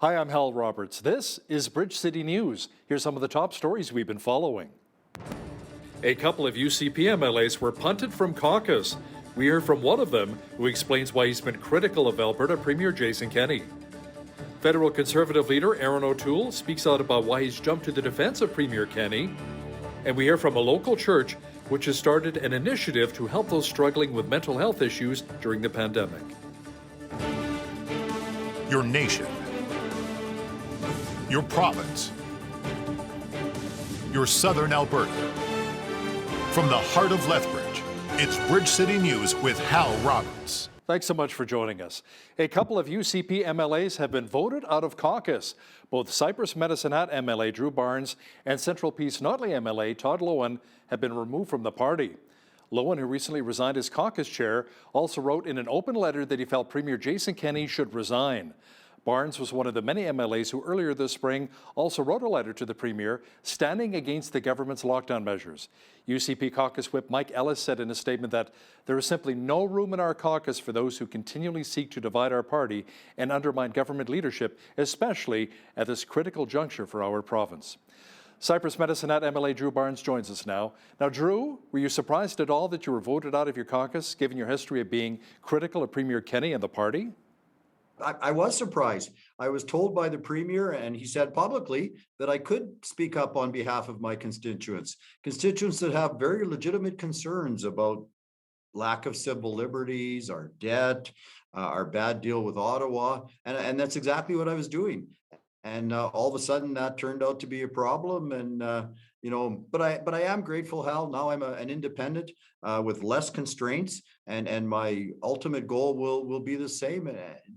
Hi, I'm Hal Roberts. This is Bridge City News. Here's some of the top stories we've been following. A couple of UCP MLAs were punted from caucus. We hear from one of them, who explains why he's been critical of Alberta Premier Jason Kenney. Federal Conservative leader Aaron O'Toole speaks out about why he's jumped to the defense of Premier Kenney. And we hear from a local church which has started an initiative to help those struggling with mental health issues during the pandemic. Your nation, your province, your southern Alberta. From the heart of Lethbridge, it's Bridge City News with Hal Roberts. Thanks so much for joining us. A couple of UCP MLAs have been voted out of caucus. Both Cypress Medicine Hat MLA Drew Barnes and Central Peace Notley MLA Todd Loewen have been removed from the party. Loewen, who recently resigned as caucus chair, also wrote in an open letter that he felt Premier Jason Kenney should resign. Barnes was one of the many MLAs who earlier this spring also wrote a letter to the Premier standing against the government's lockdown measures. UCP caucus whip Mike Ellis said in a statement that there is simply no room in our caucus for those who continually seek to divide our party and undermine government leadership, especially at this critical juncture for our province. Cypress Medicine Hat MLA Drew Barnes joins us now. Now, Drew, were you surprised at all that you were voted out of your caucus, given your history of being critical of Premier Kenney and the party? I was surprised. I was told by the Premier, and he said publicly, that I could speak up on behalf of my constituents that have very legitimate concerns about lack of civil liberties, our debt, our bad deal with Ottawa, and that's exactly what I was doing. And all of a sudden, that turned out to be a problem. And but I am grateful, Hal. Now I'm an independent with less constraints, and my ultimate goal will be the same: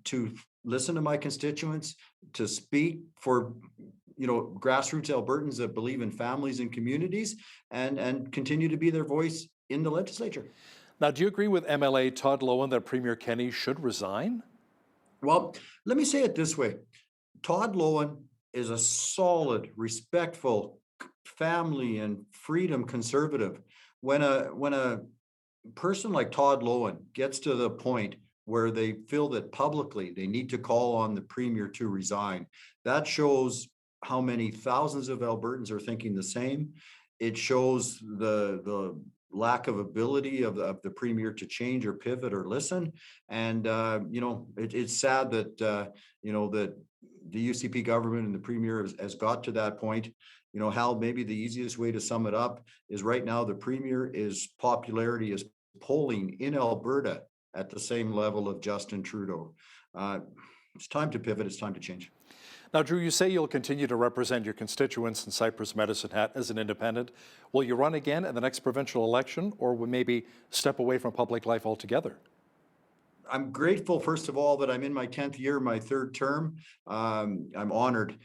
to listen to my constituents, to speak for grassroots Albertans that believe in families and communities, and continue to be their voice in the legislature. Now, do you agree with MLA Todd Loewen that Premier Kenney should resign? Well, let me say it this way. Todd Loewen is a solid, respectful, family and freedom conservative. When a person like Todd Loewen gets to the point where they feel that publicly they need to call on the Premier to resign, that shows how many thousands of Albertans are thinking the same. It shows the lack of ability of the Premier to change or pivot or listen. And it's sad that that the UCP government and the Premier has got to that point. Hal, maybe the easiest way to sum it up is right now the Premier's popularity is polling in Alberta at the same level of Justin Trudeau. It's time to pivot. It's time to change. Now, Drew, you say you'll continue to represent your constituents in Cypress Medicine Hat as an independent. Will you run again in the next provincial election, or will maybe step away from public life altogether? I'm grateful, first of all, that I'm in my 10th year, my third term. I'm honored.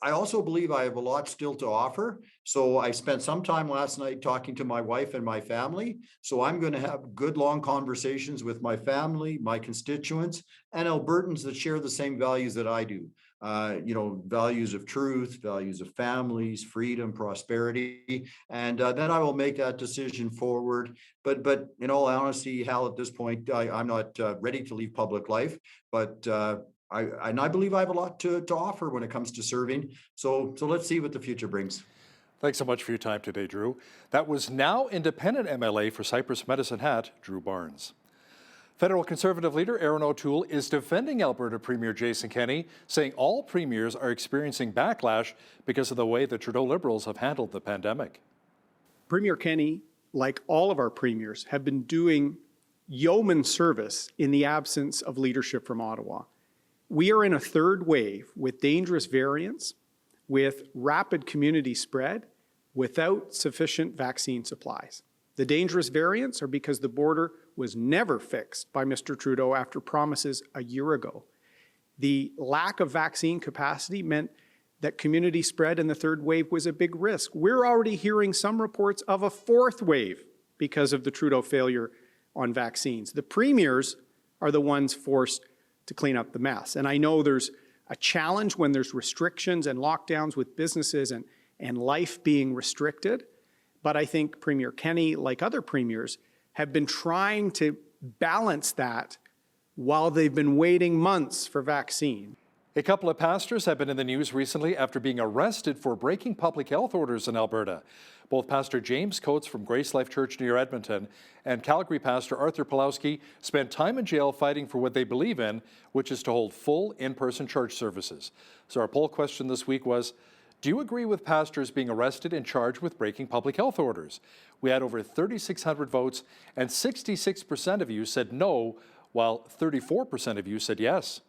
I also believe I have a lot still to offer. So I spent some time last night talking to my wife and my family. So I'm going to have good, long conversations with my family, my constituents, and Albertans that share the same values that I do. Values of truth, values of families, freedom, prosperity, and then I will make that decision forward. But in all honesty, Hal, at this point, I'm not ready to leave public life, but I believe I have a lot to offer when it comes to serving. So let's see what the future brings. Thanks so much for your time today, Drew. That was now independent MLA for Cypress Medicine Hat, Drew Barnes. Federal Conservative leader Aaron O'Toole is defending Alberta Premier Jason Kenney, saying all premiers are experiencing backlash because of the way the Trudeau Liberals have handled the pandemic. Premier Kenney, like all of our premiers, have been doing yeoman service in the absence of leadership from Ottawa. We are in a third wave with dangerous variants, with rapid community spread, without sufficient vaccine supplies. The dangerous variants are because the border was never fixed by Mr. Trudeau after promises a year ago. The lack of vaccine capacity meant that community spread in the third wave was a big risk. We're already hearing some reports of a fourth wave because of the Trudeau failure on vaccines. The premiers are the ones forced to clean up the mess. And I know there's a challenge when there's restrictions and lockdowns with businesses and life being restricted. But I think Premier Kenney, like other premiers, have been trying to balance that while they've been waiting months for vaccine. A couple of pastors have been in the news recently after being arrested for breaking public health orders in Alberta. Both Pastor James Coates from Grace Life Church near Edmonton and Calgary Pastor Arthur Pulowski spent time in jail fighting for what they believe in, which is to hold full in-person church services. So our poll question this week was, do you agree with pastors being arrested and charged with breaking public health orders? We had over 3,600 votes and 66% of you said no, while 34% of you said yes.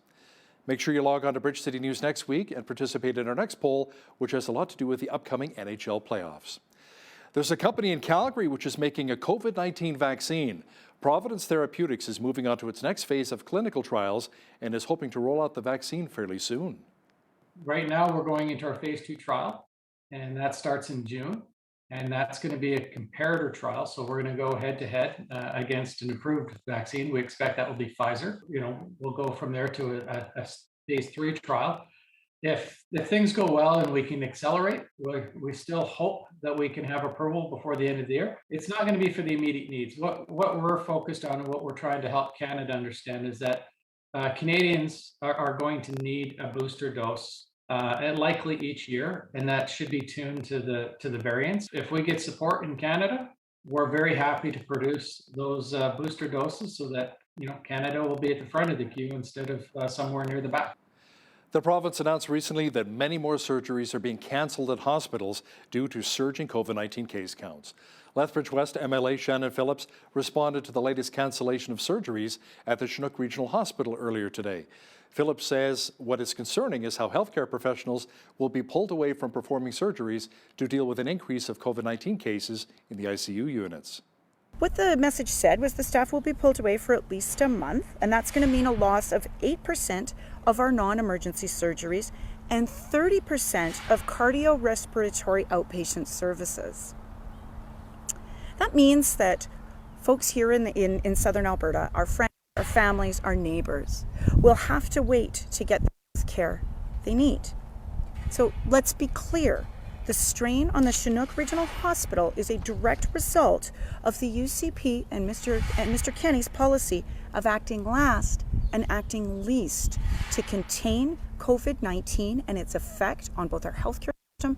Make sure you log on to Bridge City News next week and participate in our next poll, which has a lot to do with the upcoming NHL playoffs. There's a company in Calgary which is making a COVID-19 vaccine. Providence Therapeutics is moving on to its next phase of clinical trials and is hoping to roll out the vaccine fairly soon. Right now, we're going into our phase 2 trial, and that starts in June. And that's going to be a comparator trial. So we're going to go head to head against an approved vaccine. We expect that will be Pfizer. We'll go from there to a phase 3 trial. If things go well and we can accelerate, we still hope that we can have approval before the end of the year. It's not going to be for the immediate needs. What we're focused on and what we're trying to help Canada understand is that Canadians are going to need a booster dose and likely each year, and that should be tuned to the variants. If we get support in Canada, we're very happy to produce those booster doses so that Canada will be at the front of the queue instead of somewhere near the back. The province announced recently that many more surgeries are being cancelled at hospitals due to surging COVID-19 case counts. Lethbridge West MLA Shannon Phillips responded to the latest cancellation of surgeries at the Chinook Regional Hospital earlier today. Phillips says what is concerning is how healthcare professionals will be pulled away from performing surgeries to deal with an increase of COVID-19 cases in the ICU units. What the message said was the staff will be pulled away for at least a month, and that's going to mean a loss of 8% of our non-emergency surgeries and 30% of cardiorespiratory outpatient services. That means that folks here in southern Alberta, our friends, our families, our neighbors, will have to wait to get the care they need. So let's be clear. The strain on the Chinook Regional Hospital is a direct result of the UCP and Mr. Kenney's policy of acting last and acting least to contain COVID-19 and its effect on both our healthcare system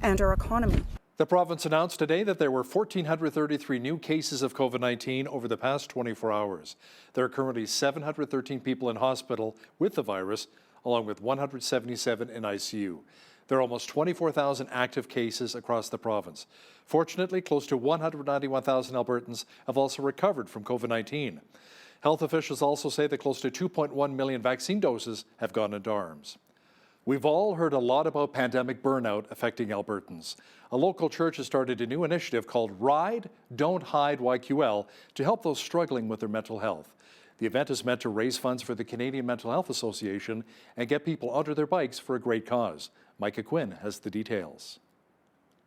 and our economy. The province announced today that there were 1,433 new cases of COVID-19 over the past 24 hours. There are currently 713 people in hospital with the virus, along with 177 in ICU. There are almost 24,000 active cases across the province. Fortunately, close to 191,000 Albertans have also recovered from COVID-19. Health officials also say that close to 2.1 million vaccine doses have gone into arms. We've all heard a lot about pandemic burnout affecting Albertans. A local church has started a new initiative called Ride, Don't Hide YQL to help those struggling with their mental health. The event is meant to raise funds for the Canadian Mental Health Association and get people onto their bikes for a great cause. Micah Quinn has the details.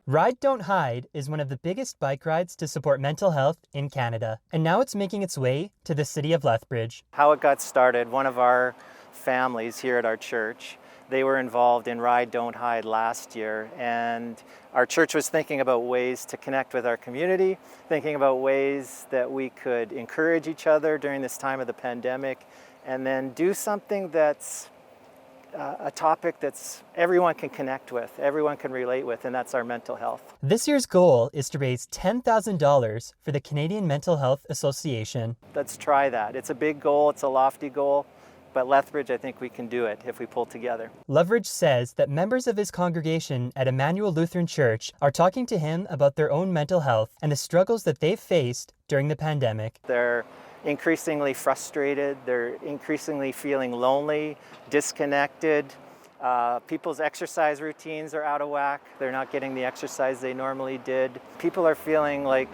Ride Don't Hide is one of the biggest bike rides to support mental health in Canada, and now it's making its way to the city of Lethbridge. How it got started, one of our families here at our church, they were involved in Ride Don't Hide last year, and our church was thinking about ways to connect with our community, thinking about ways that we could encourage each other during this time of the pandemic, and then do something that's a topic that's everyone can connect with, everyone can relate with, and that's our mental health. This year's goal is to raise $10,000 for the Canadian Mental Health Association. Let's try that. It's a big goal, it's a lofty goal, but Lethbridge, I think we can do it if we pull together. Lethbridge says that members of his congregation at Emmanuel Lutheran Church are talking to him about their own mental health and the struggles that they've faced during the pandemic. They're increasingly frustrated, they're increasingly feeling lonely, disconnected. People's exercise routines are out of whack. They're not getting the exercise they normally did. People are feeling like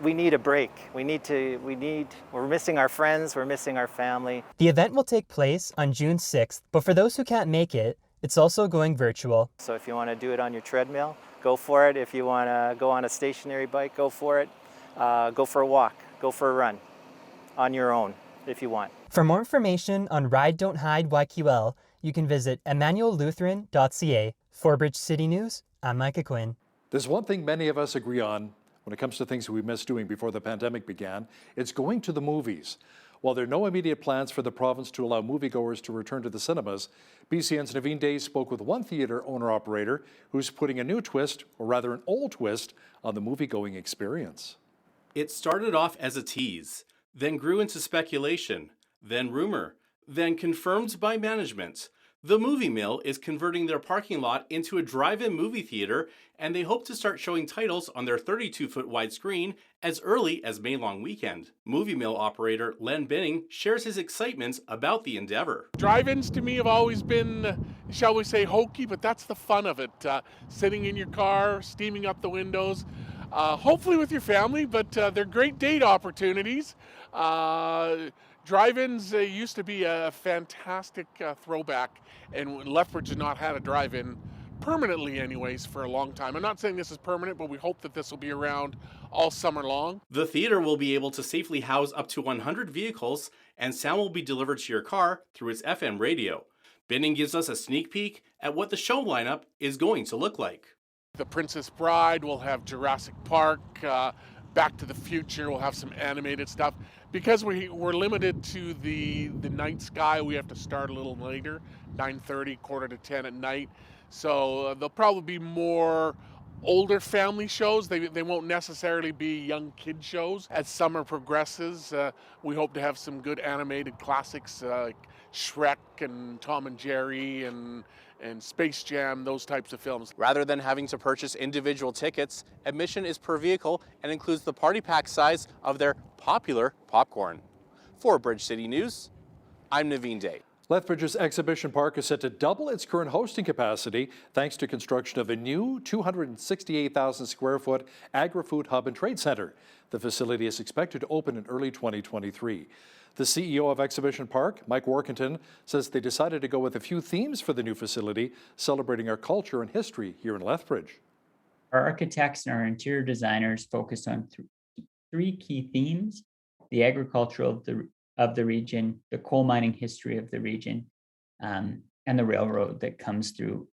we need a break. We're missing our friends, we're missing our family. The event will take place on June 6th, but for those who can't make it, it's also going virtual. So if you want to do it on your treadmill, go for it. If you want to go on a stationary bike, go for it. Go for a walk, go for a run on your own if you want. For more information on Ride Don't Hide YQL, you can visit emmanuellutheran.ca. For Bridge City News, I'm Micah Quinn. There's one thing many of us agree on when it comes to things we missed doing before the pandemic began. It's going to the movies. While there are no immediate plans for the province to allow moviegoers to return to the cinemas, BCN's Naveen Day spoke with one theatre owner-operator who's putting a new twist, or rather an old twist, on the movie-going experience. It started off as a tease, then grew into speculation, then rumor, then confirmed by management. The Movie Mill is converting their parking lot into a drive-in movie theater, and they hope to start showing titles on their 32-foot wide screen as early as May long weekend. Movie Mill operator Len Binning shares his excitement about the endeavor. Drive-ins to me have always been, shall we say, hokey, but that's the fun of it. Sitting in your car, steaming up the windows, hopefully with your family, but they're great date opportunities. Drive-ins used to be a fantastic throwback, and Lethbridge has not had a drive-in permanently anyways for a long time. I'm not saying this is permanent, but we hope that this will be around all summer long. The theater will be able to safely house up to 100 vehicles, and sound will be delivered to your car through its FM radio. Binning gives us a sneak peek at what the show lineup is going to look like. The Princess Bride will have Jurassic Park, Back to the Future, we'll have some animated stuff. Because we're limited to the night sky, we have to start a little later, 9:30, 9:45 at night. So there'll probably be more older family shows. They won't necessarily be young kid shows. As summer progresses, we hope to have some good animated classics like Shrek and Tom and Jerry and Space Jam, those types of films. Rather than having to purchase individual tickets, admission is per vehicle and includes the party pack size of their popular popcorn. For Bridge City News, I'm Naveen Day. Lethbridge's exhibition park is set to double its current hosting capacity thanks to construction of a new 268,000 square foot agri-food hub and trade center. The facility is expected to open in early 2023. The CEO of Exhibition Park, Mike Workington, says they decided to go with a few themes for the new facility, celebrating our culture and history here in Lethbridge. Our architects and our interior designers focused on three key themes: the agriculture of the region, the coal mining history of the region, and the railroad that comes through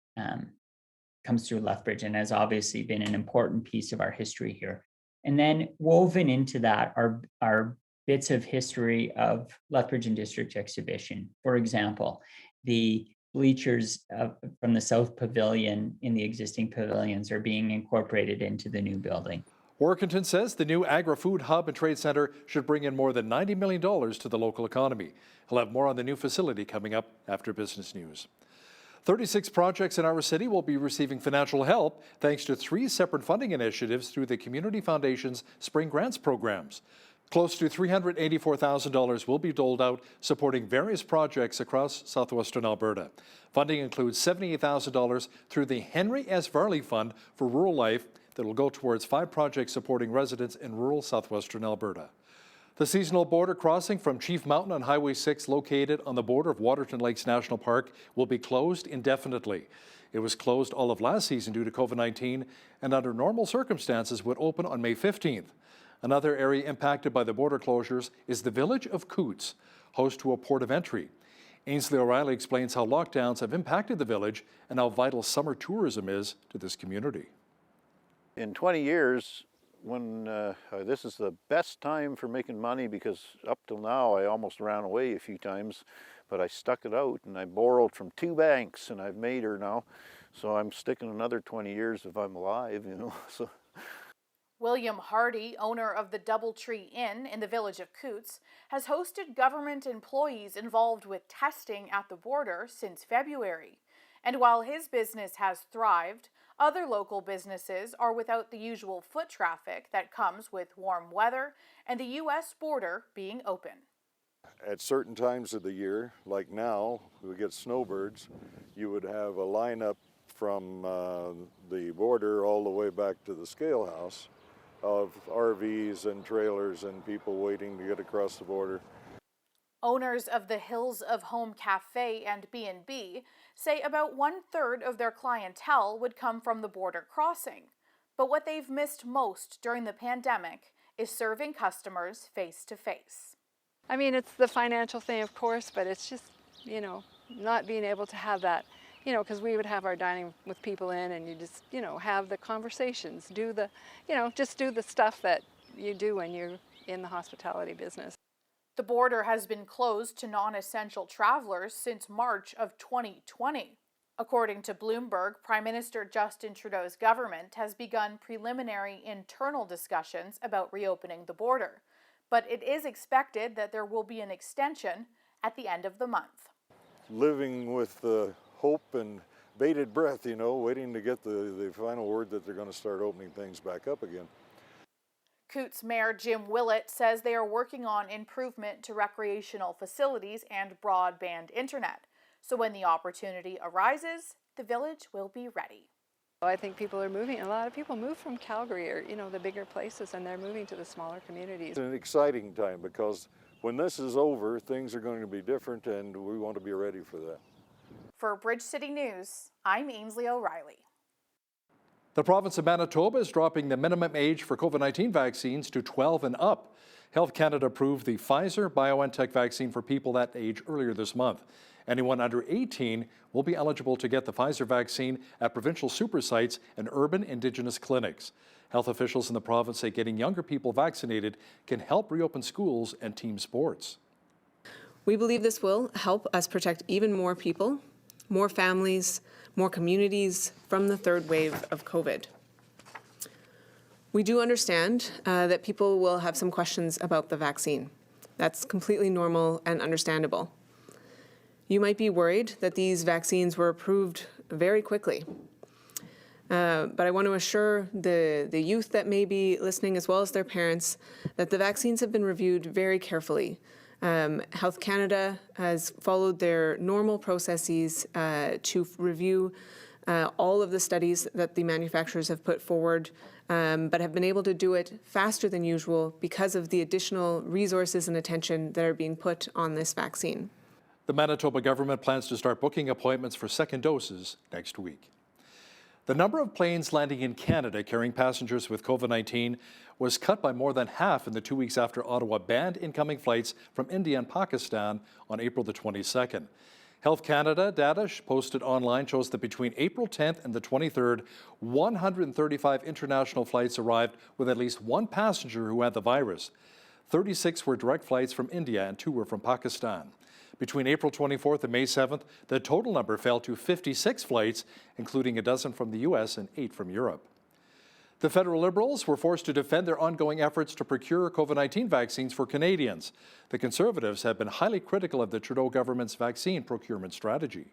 Lethbridge and has obviously been an important piece of our history here. And then woven into that are bits of history of Lethbridge and District Exhibition. For example, the bleachers from the South Pavilion in the existing pavilions are being incorporated into the new building. Workington says the new agri-food hub and trade center should bring in more than $90 million to the local economy. He'll have more on the new facility coming up after business news. 36 projects in our city will be receiving financial help thanks to 3 separate funding initiatives through the Community Foundation's Spring Grants programs. Close to $384,000 will be doled out, supporting various projects across southwestern Alberta. Funding includes $78,000 through the Henry S. Varley Fund for Rural Life that will go towards 5 projects supporting residents in rural southwestern Alberta. The seasonal border crossing from Chief Mountain on Highway 6, located on the border of Waterton Lakes National Park, will be closed indefinitely. It was closed all of last season due to COVID-19 and under normal circumstances would open on May 15th. Another area impacted by the border closures is the village of Coots, host to a port of entry. Ainsley O'Reilly explains how lockdowns have impacted the village and how vital summer tourism is to this community. In 20 years, when this is the best time for making money, because up till now I almost ran away a few times, but I stuck it out and I borrowed from 2 banks and I've made her now. So I'm sticking another 20 years if I'm alive, you know. So. William Hardy, owner of the Doubletree Inn in the village of Coots, has hosted government employees involved with testing at the border since February. And while his business has thrived, other local businesses are without the usual foot traffic that comes with warm weather and the U.S. border being open. At certain times of the year, like now, we get snowbirds, you would have a lineup from the border all the way back to the scale house of RVs and trailers and people waiting to get across the border. Owners of the Hills of Home Cafe and B&B say about 1/3 of their clientele would come from the border crossing. But what they've missed most during the pandemic is serving customers face to face. I mean, it's the financial thing, of course, but it's just, not being able to have that, because we would have our dining with people in and you just, have the conversations, do the, just do the stuff that you do when you're in the hospitality business. The border has been closed to non-essential travelers since March of 2020. According to Bloomberg, Prime Minister Justin Trudeau's government has begun preliminary internal discussions about reopening the border, but it is expected that there will be an extension at the end of the month. Living with hope and bated breath, waiting to get the final word that they're going to start opening things back up again. Coutts Mayor Jim Willett says they are working on improvement to recreational facilities and broadband internet. So when the opportunity arises, the village will be ready. I think people are moving. A lot of people move from Calgary or, the bigger places, and they're moving to the smaller communities. It's an exciting time because when this is over, things are going to be different, and we want to be ready for that. For Bridge City News, I'm Ainsley O'Reilly. The province of Manitoba is dropping the minimum age for COVID-19 vaccines to 12 and up. Health Canada approved the Pfizer-BioNTech vaccine for people that age earlier this month. Anyone under 18 will be eligible to get the Pfizer vaccine at provincial super sites and urban Indigenous clinics. Health officials in the province say getting younger people vaccinated can help reopen schools and team sports. We believe this will help us protect even more people, more families, more communities from the third wave of COVID. We do understand that people will have some questions about the vaccine. That's completely normal and understandable. You might be worried that these vaccines were approved very quickly. But I want to assure the youth that may be listening, as well as their parents, that the vaccines have been reviewed very carefully. Health Canada has followed their normal processes to review all of the studies that the manufacturers have put forward, but have been able to do it faster than usual because of the additional resources and attention that are being put on this vaccine. The Manitoba government plans to start booking appointments for second doses next week. The number of planes landing in Canada carrying passengers with COVID-19 was cut by more than half in the 2 weeks after Ottawa banned incoming flights from India and Pakistan on April the 22nd. Health Canada data posted online shows that between April 10th and the 23rd, 135 international flights arrived with at least one passenger who had the virus. 36 were direct flights from India and 2 were from Pakistan. Between April 24th and May 7th, the total number fell to 56 flights, including a dozen from the U.S. and 8 from Europe. The federal Liberals were forced to defend their ongoing efforts to procure COVID-19 vaccines for Canadians. The Conservatives have been highly critical of the Trudeau government's vaccine procurement strategy.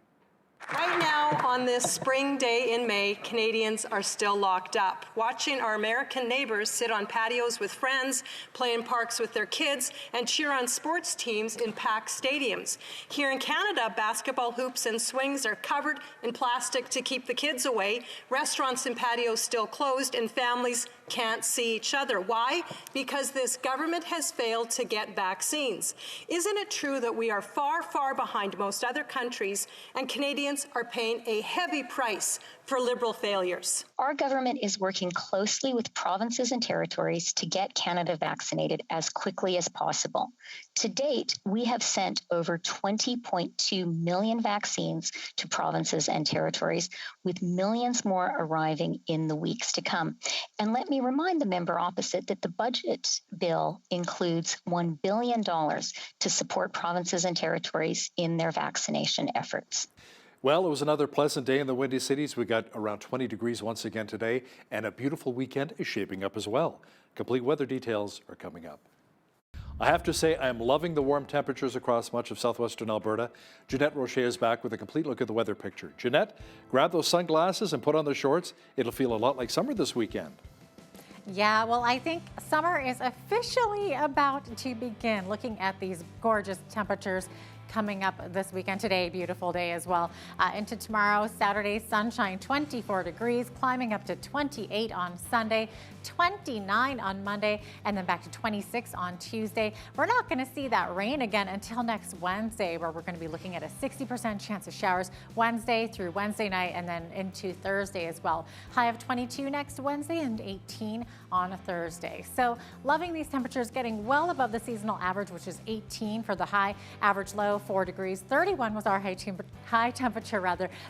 Right now, on this spring day in May, Canadians are still locked up, watching our American neighbors sit on patios with friends, play in parks with their kids, and cheer on sports teams in packed stadiums. Here in Canada, basketball hoops and swings are covered in plastic to keep the kids away, restaurants and patios still closed, and families can't see each other. Why? Because this government has failed to get vaccines. Isn't it true that we are far, far behind most other countries, and Canadians are paying a heavy price for Liberal failures? Our government is working closely with provinces and territories to get Canada vaccinated as quickly as possible. To date, we have sent over 20.2 million vaccines to provinces and territories, with millions more arriving in the weeks to come. And let me remind the member opposite that the budget bill includes $1 billion to support provinces and territories in their vaccination efforts. Well, it was another pleasant day in the Windy Cities. We got around 20 degrees once again today, and a beautiful weekend is shaping up as well. Complete weather details are coming up. I have to say I am loving the warm temperatures across much of southwestern Alberta. Jeanette Rocher is back with a complete look at the weather picture. Jeanette, grab those sunglasses and put on the shorts. It'll feel a lot like summer this weekend. Yeah, well, I think summer is officially about to begin. Looking at these gorgeous temperatures coming up this weekend. Today, beautiful day as well. Into tomorrow, Saturday, sunshine, 24 degrees, climbing up to 28 on Sunday, 29 on Monday, and then back to 26 on Tuesday. We're not going to see that rain again until next Wednesday, where we're going to be looking at a 60% chance of showers Wednesday through Wednesday night and then into Thursday as well. High of 22 next Wednesday and 18 on a Thursday. So loving these temperatures, getting well above the seasonal average, which is 18 for the high, average low 4 degrees. 31 was our high temperature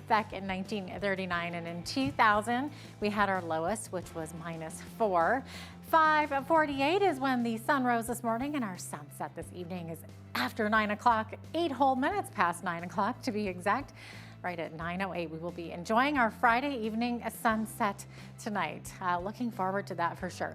back in 1939, and in 2000 we had our lowest, which was -4. 5:48 is when the sun rose this morning, and our sunset this evening is after 9 o'clock, 8 whole minutes past 9 o'clock to be exact. Right at 9:08, we will be enjoying our Friday evening sunset tonight. Looking forward to that for sure.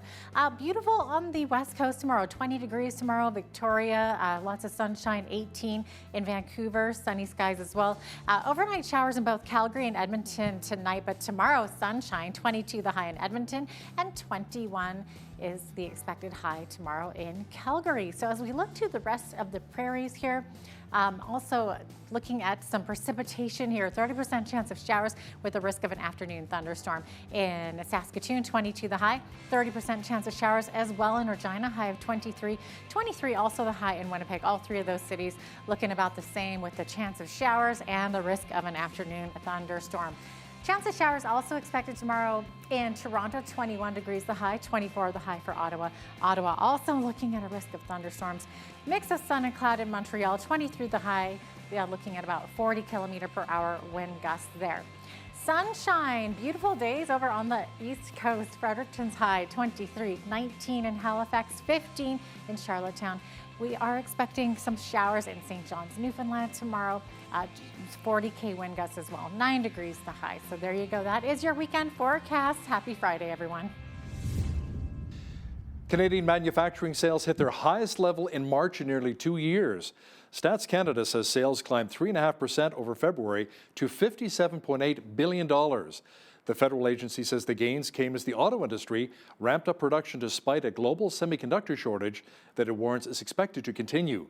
Beautiful on the west coast tomorrow, 20 degrees tomorrow, Victoria, lots of sunshine, 18 in Vancouver, sunny skies as well. Overnight showers in both Calgary and Edmonton tonight, but tomorrow sunshine, 22 the high in Edmonton and 21 is the expected high tomorrow in Calgary. So as we look to the rest of the prairies here, also looking at some precipitation here, 30% chance of showers with a risk of an afternoon thunderstorm. In Saskatoon, 22 the high, 30% chance of showers as well in Regina, high of 23. 23 also the high in Winnipeg. All three of those cities looking about the same with the chance of showers and the risk of an afternoon thunderstorm. Chance of showers also expected tomorrow in Toronto, 21 degrees the high, 24 the high for Ottawa. Ottawa also looking at a risk of thunderstorms. Mix of sun and cloud in Montreal, 23 the high. We are looking at about 40 km/h wind gusts there. Sunshine, beautiful days over on the East Coast. Fredericton's high, 23, 19 in Halifax, 15 in Charlottetown. We are expecting some showers in St. John's, Newfoundland tomorrow. 40 wind gusts as well, 9 degrees the high. So there you go. That is your weekend forecast. Happy Friday, everyone. Canadian manufacturing sales hit their highest level in March in nearly 2 years. Stats Canada says sales climbed 3.5% over February to $57.8 billion. The federal agency says the gains came as the auto industry ramped up production despite a global semiconductor shortage that it warns is expected to continue.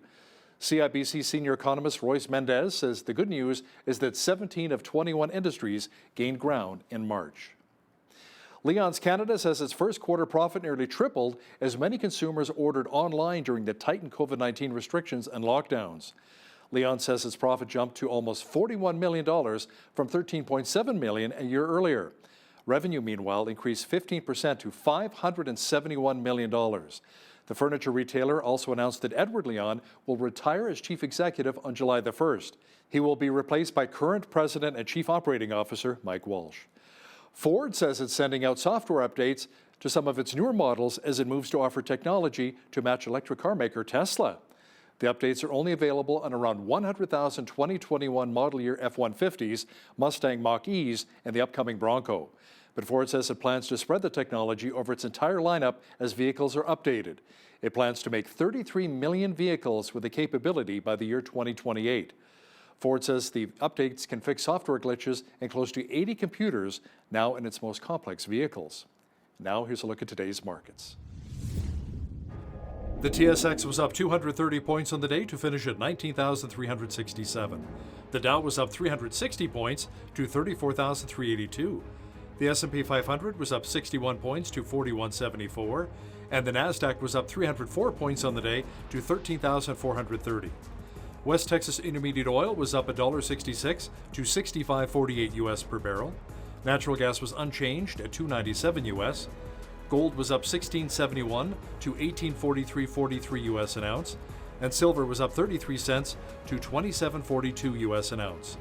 CIBC senior economist Royce Mendez says the good news is that 17 of 21 industries gained ground in March. Leon's Canada says its first quarter profit nearly tripled as many consumers ordered online during the tightened COVID-19 restrictions and lockdowns. Leon says its profit jumped to almost $41 million from $13.7 million a year earlier. Revenue, meanwhile, increased 15% to $571 million. The furniture retailer also announced that Edward Leon will retire as chief executive on July the 1st. He will be replaced by current president and chief operating officer Mike Walsh. Ford says it's sending out software updates to some of its newer models as it moves to offer technology to match electric car maker Tesla. The updates are only available on around 100,000 2021 model year F-150s, Mustang Mach-E's, and the upcoming Bronco. But Ford says it plans to spread the technology over its entire lineup as vehicles are updated. It plans to make 33 million vehicles with the capability by the year 2028. Ford says the updates can fix software glitches in close to 80 computers now in its most complex vehicles. Now here's a look at today's markets. The TSX was up 230 points on the day to finish at 19,367. The Dow was up 360 points to 34,382. The S&P 500 was up 61 points to 4174, and the Nasdaq was up 304 points on the day to 13,430. West Texas Intermediate Oil was up $1.66 to $65.48 US per barrel. Natural gas was unchanged at $2.97 US. Gold was up $16.71 to $18.43.43 US an ounce, and silver was up 33 cents to $27.42 US an ounce.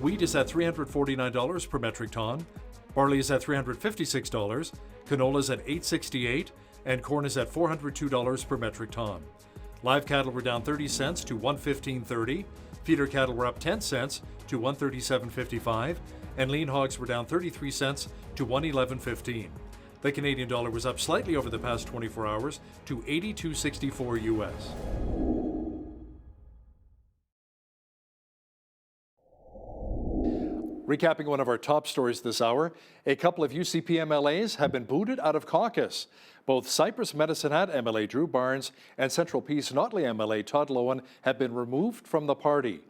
Wheat is at $349 per metric ton, barley is at $356, canola is at $8.68, and corn is at $402 per metric ton. Live cattle were down 30 cents to $115.30, feeder cattle were up 10 cents to $137.55, and lean hogs were down 33 cents to $111.15. The Canadian dollar was up slightly over the past 24 hours to 82.64 US. Recapping one of our top stories this hour, a couple of UCP MLAs have been booted out of caucus. Both Cypress Medicine Hat MLA Drew Barnes and Central Peace Notley MLA Todd Loewen have been removed from the party.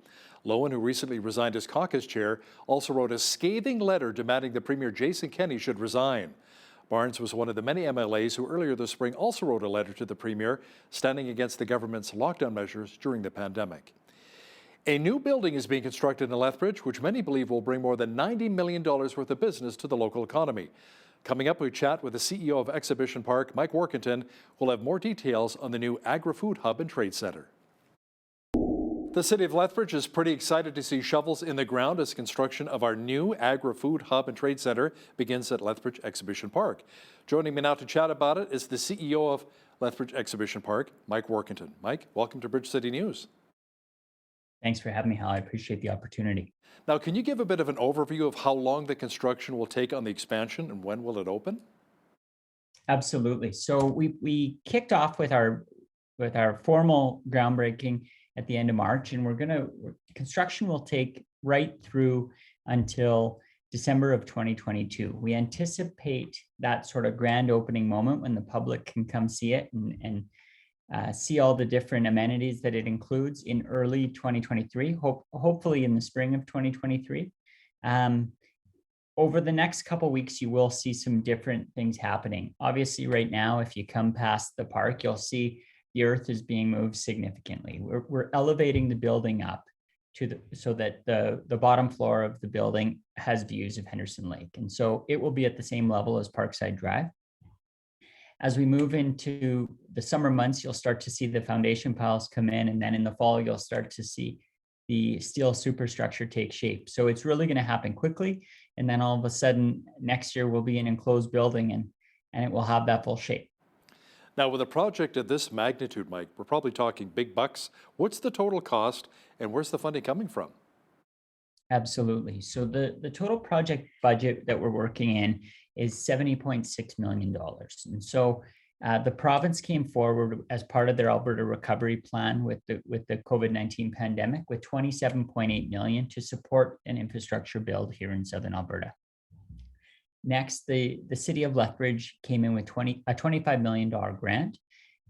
Loewen, who recently resigned as caucus chair, also wrote a scathing letter demanding that Premier Jason Kenney should resign. Barnes was one of the many MLAs who earlier this spring also wrote a letter to the Premier standing against the government's lockdown measures during the pandemic. A new building is being constructed in Lethbridge, which many believe will bring more than $90 million worth of business to the local economy. Coming up, we chat with the CEO of Exhibition Park, Mike Workington, who will have more details on the new agri-food hub and trade center. The city of Lethbridge is pretty excited to see shovels in the ground as construction of our new agri-food hub and trade center begins at Lethbridge Exhibition Park. Joining me now to chat about it is the CEO of Lethbridge Exhibition Park, Mike Workington. Mike, welcome to Bridge City News. Thanks for having me, Hal. I appreciate the opportunity. Now, can you give a bit of an overview of how long the construction will take on the expansion and when will it open? Absolutely. So we kicked off with our formal groundbreaking at the end of March, and construction will take right through until December of 2022. We anticipate that sort of grand opening moment when the public can come see it and see all the different amenities that it includes in early 2023, hopefully in the spring of 2023. Over the next couple of weeks, you will see some different things happening. Obviously, right now, if you come past the park, you'll see the earth is being moved significantly. We're elevating the building up so that the bottom floor of the building has views of Henderson Lake. And so it will be at the same level as Parkside Drive. As we move into the summer months, you'll start to see the foundation piles come in, and then in the fall, you'll start to see the steel superstructure take shape. So it's really going to happen quickly. And then all of a sudden, next year, we'll be an enclosed building and it will have that full shape. Now, with a project of this magnitude, Mike, we're probably talking big bucks. What's the total cost and where's the funding coming from? Absolutely. So the total project budget that we're working in is $70.6 million. And so the province came forward as part of their Alberta recovery plan with the COVID-19 pandemic with $27.8 million to support an infrastructure build here in Southern Alberta. Next, the city of Lethbridge came in with a $25 million grant.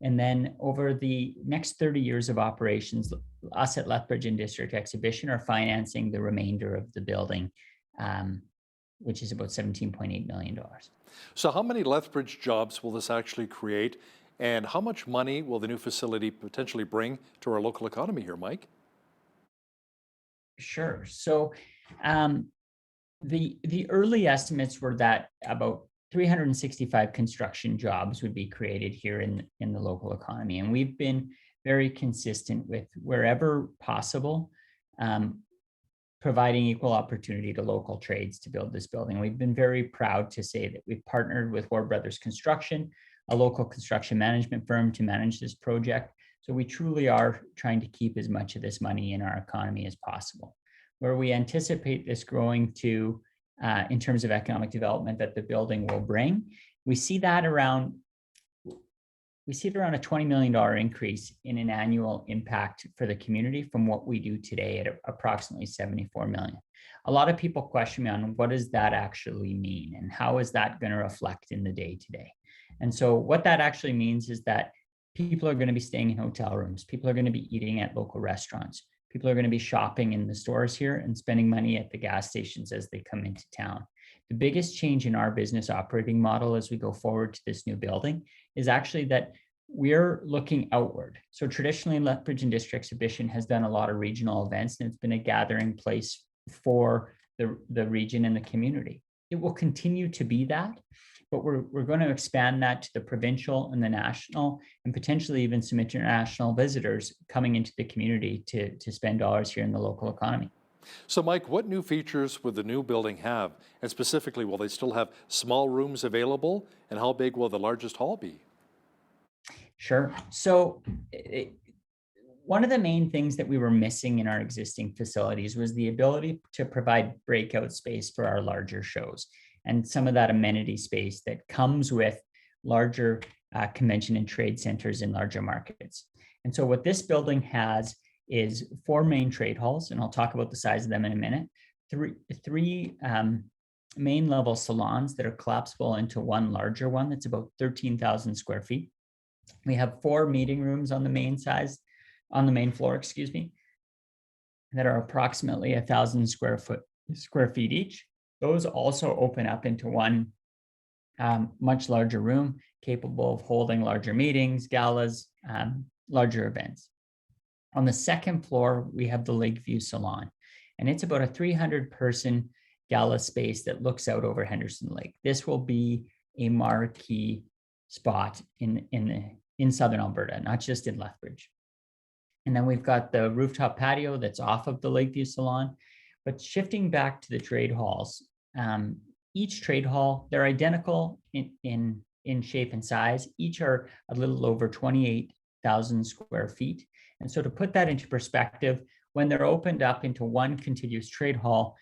And then over the next 30 years of operations, us at Lethbridge and District Exhibition are financing the remainder of the building, which is about $17.8 million. So how many Lethbridge jobs will this actually create? And how much money will the new facility potentially bring to our local economy here, Mike? Sure. So the early estimates were that about 365 construction jobs would be created here in the local economy. And we've been very consistent with wherever possible, providing equal opportunity to local trades to build this building. We've been very proud to say that we've partnered with Ward Brothers Construction, a local construction management firm, to manage this project. So we truly are trying to keep as much of this money in our economy as possible. Where we anticipate this growing to in terms of economic development that the building will bring, we see that around a $20 million increase in an annual impact for the community from what we do today at approximately $74 million. A lot of people question me on what does that actually mean and how is that going to reflect in the day-to-day? And so what that actually means is that people are going to be staying in hotel rooms. People are going to be eating at local restaurants. People are going to be shopping in the stores here and spending money at the gas stations as they come into town. The biggest change in our business operating model as we go forward to this new building is actually that we're looking outward. So traditionally, Lethbridge and District Exhibition has done a lot of regional events, and it's been a gathering place for the region and the community. It will continue to be that, but we're going to expand that to the provincial and the national, and potentially even some international visitors coming into the community to spend dollars here in the local economy. So Mike, what new features will the new building have? And specifically, will they still have small rooms available? And how big will the largest hall be? Sure. So one of the main things that we were missing in our existing facilities was the ability to provide breakout space for our larger shows and some of that amenity space that comes with larger convention and trade centers in larger markets. And so what this building has is 4 main trade halls, and I'll talk about the size of them in a minute, three main level salons that are collapsible into one larger one that's about 13,000 square feet. We have 4 meeting rooms on the main floor, that are approximately 1,000 square feet each. Those also open up into one much larger room capable of holding larger meetings, galas, larger events. On the second floor, we have the Lakeview Salon, and it's about a 300-person gala space that looks out over Henderson Lake. This will be a marquee spot in Southern Alberta, not just in Lethbridge. And then we've got the rooftop patio that's off of the Lakeview Salon. But shifting back to the trade halls, each trade hall, they're identical in shape and size. Each are a little over 28,000 square feet. And so to put that into perspective, when they're opened up into one contiguous trade hall,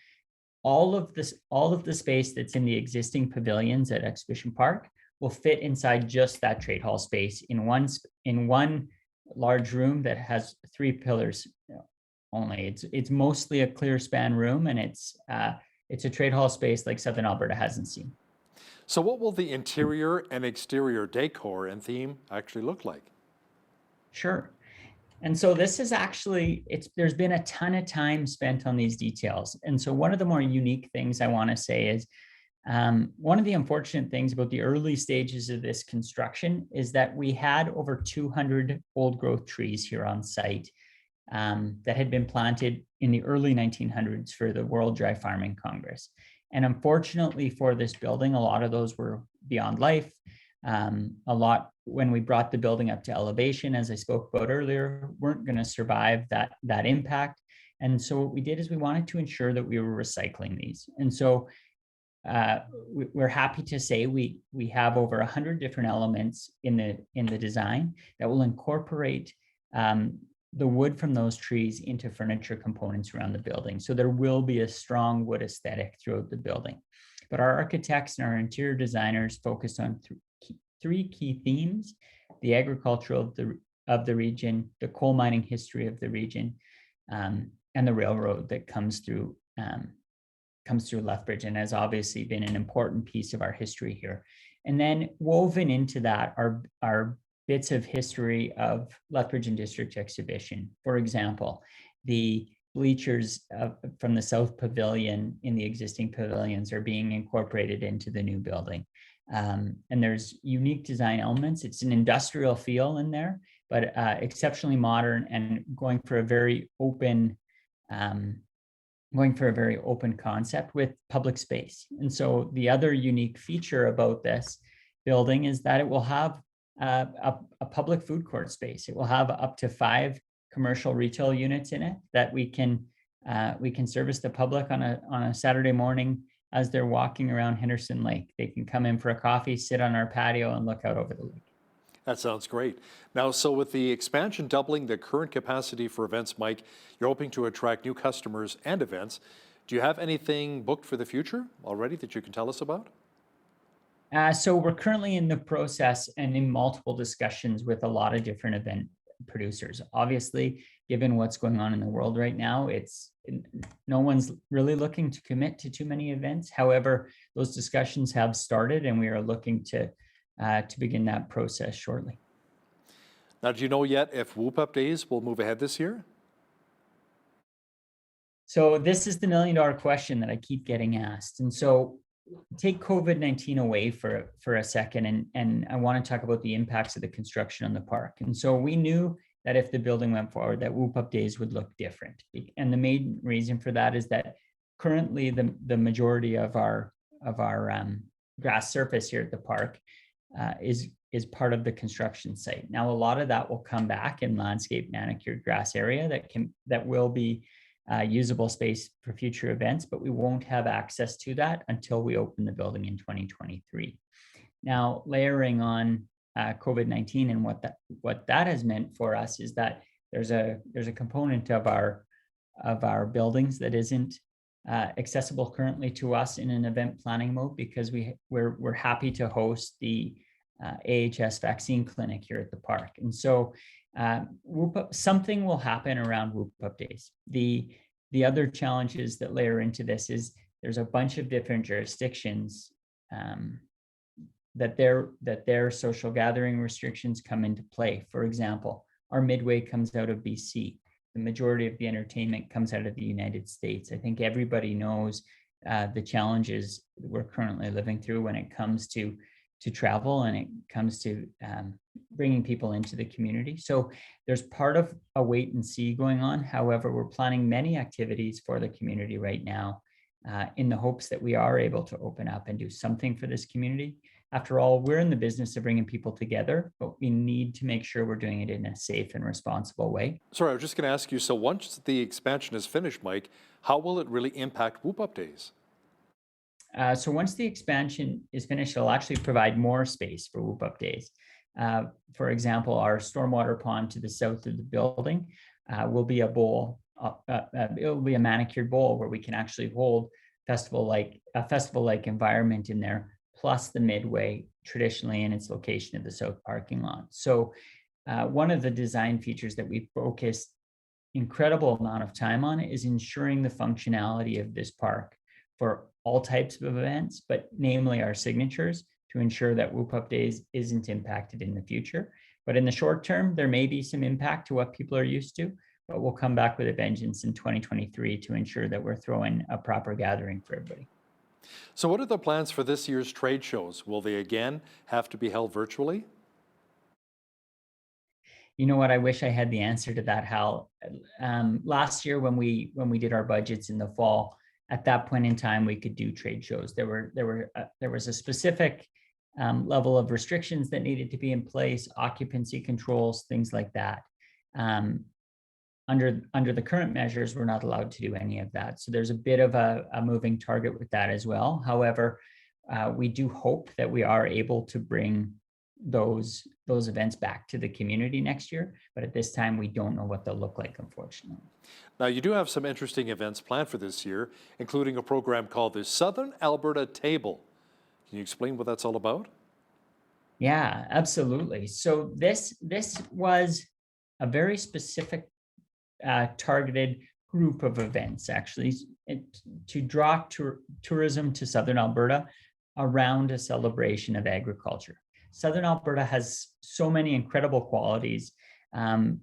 all of the space that's in the existing pavilions at Exhibition Park will fit inside just that trade hall space in one large room that has 3 pillars only. It's mostly a clear span room, and it's a trade hall space like Southern Alberta hasn't seen. So what will the interior and exterior decor and theme actually look like? Sure. And so this is actually, there's been a ton of time spent on these details. And so one of the more unique things I want to say is, one of the unfortunate things about the early stages of this construction is that we had over 200 old growth trees here on site that had been planted in the early 1900s for the World Dry Farming Congress. And unfortunately for this building, a lot of those were beyond life. A lot, when we brought the building up to elevation, as I spoke about earlier, weren't going to survive that impact. And so what we did is we wanted to ensure that we were recycling these. And so we're happy to say we have over 100 different elements in the design that will incorporate the wood from those trees into furniture components around the building. So there will be a strong wood aesthetic throughout the building. But our architects and our interior designers focused on 3 key themes: the agriculture of the region, the coal mining history of the region, and the railroad that comes through Lethbridge and has obviously been an important piece of our history here. And then woven into that are bits of history of Lethbridge and District Exhibition. For example, the bleachers from the South Pavilion in the existing pavilions are being incorporated into the new building. And there's unique design elements. It's an industrial feel in there, but exceptionally modern and going for a very open concept with public space. And so the other unique feature about this building is that it will have a public food court space. It will have up to 5 commercial retail units in it that we can service the public on a Saturday morning as they're walking around Henderson Lake. They can come in for a coffee, sit on our patio, and look out over the lake. That sounds great. Now, so with the expansion doubling the current capacity for events, Mike, you're hoping to attract new customers and events. Do you have anything booked for the future already that you can tell us about? So we're currently in the process and in multiple discussions with a lot of different event producers. Obviously, given what's going on in the world right now, no one's really looking to commit to too many events. However, those discussions have started, and we are looking to begin that process shortly. Now, do you know yet if Whoop Up Days will move ahead this year? So this is the $1 million question that I keep getting asked. And so take COVID-19 away for a second, and I want to talk about the impacts of the construction on the park. And so we knew that if the building went forward, that Whoop Up Days would look different. And the main reason for that is that currently the majority of our grass surface here at the park is part of the construction site. Now, a lot of that will come back in landscape manicured grass area that will be usable space for future events, but we won't have access to that until we open the building in 2023. Now, layering on COVID-19 and what that has meant for us is that there's a component of our buildings that isn't accessible currently to us in an event planning mode, because we're happy to host the AHS vaccine clinic here at the park. And so something will happen around Whoop Up Days. The other challenges that layer into this is there's a bunch of different jurisdictions that their social gathering restrictions come into play. For example, our Midway comes out of BC. The majority of the entertainment comes out of the United States. I think everybody knows the challenges that we're currently living through when it comes to travel and it comes to bringing people into the community. So there's part of a wait and see going on. However, we're planning many activities for the community right now in the hopes that we are able to open up and do something for this community After all, we're in the business of bringing people together, but we need to make sure we're doing it in a safe and responsible way. Sorry, I was just going to ask you, so once the expansion is finished, Mike, how will it really impact Whoop Up Days? So once the expansion is finished, it'll actually provide more space for Whoop Up Days. For example, our stormwater pond to the south of the building will be a bowl. It'll be a manicured bowl where we can actually hold a festival-like environment in there, plus the midway traditionally in its location at the south parking lot. So one of the design features that we focused incredible amount of time on is ensuring the functionality of this park for all types of events, but namely our signatures, to ensure that Whoop Up Days isn't impacted in the future. But in the short term, there may be some impact to what people are used to, but we'll come back with a vengeance in 2023 to ensure that we're throwing a proper gathering for everybody. So what are the plans for this year's trade shows? Will they again have to be held virtually? You know what? I wish I had the answer to that, Hal. Last year when we did our budgets in the fall, at that point in time, we could do trade shows. There was a specific level of restrictions that needed to be in place, occupancy controls, things like that. Under the current measures, we're not allowed to do any of that. So there's a bit of a moving target with that as well. However, we do hope that we are able to bring those events back to the community next year. But at this time, we don't know what they'll look like, unfortunately. Now, you do have some interesting events planned for this year, including a program called the Southern Alberta Table. Can you explain what that's all about? Yeah, absolutely. So this was a very specific targeted group of events, actually, to draw tourism to Southern Alberta around a celebration of agriculture. Southern Alberta has so many incredible qualities. The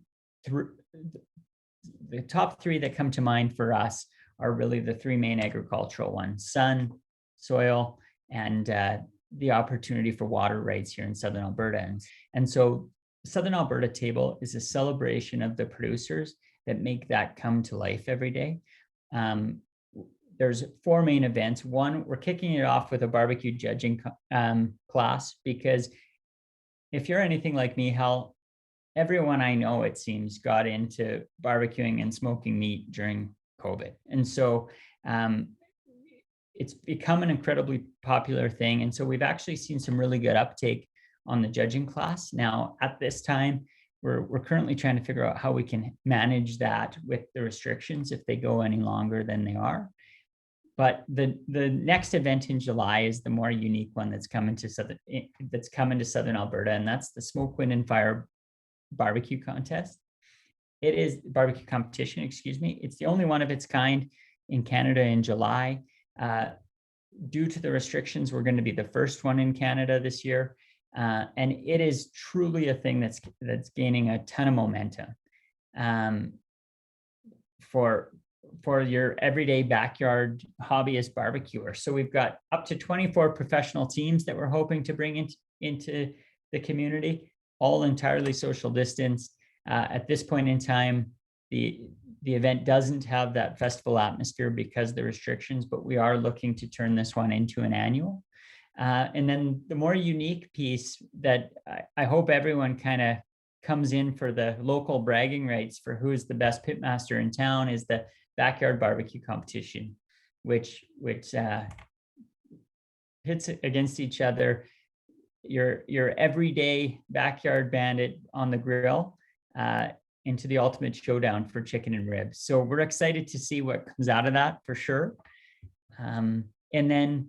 top three that come to mind for us are really the three main agricultural ones: sun, soil, and the opportunity for water rights here in Southern Alberta. And so Southern Alberta Table is a celebration of the producers that make that come to life every day. There's four main events. One, we're kicking it off with a barbecue judging class, because if you're anything like me, Hal, everyone I know, it seems, got into barbecuing and smoking meat during COVID. And so it's become an incredibly popular thing. And so we've actually seen some really good uptake on the judging class. Now, at this time, we're currently trying to figure out how we can manage that with the restrictions if they go any longer than they are. But the next event in July is the more unique one that's coming to Southern Alberta, and that's the Smoke, Wind, and Fire barbecue contest. It is barbecue competition, excuse me. It's the only one of its kind in Canada in July. Due to the restrictions, we're going to be the first one in Canada this year. And it is truly a thing that's gaining a ton of momentum for your everyday backyard hobbyist barbecuer. So we've got up to 24 professional teams that we're hoping to bring into the community, all entirely social distance. At this point in time, the event doesn't have that festival atmosphere because of the restrictions, but we are looking to turn this one into an annual. And then the more unique piece that I hope everyone kind of comes in for the local bragging rights for who is the best pitmaster in town is the backyard barbecue competition, which hits against each other. Your everyday backyard bandit on the grill into the ultimate showdown for chicken and ribs. So we're excited to see what comes out of that for sure. And then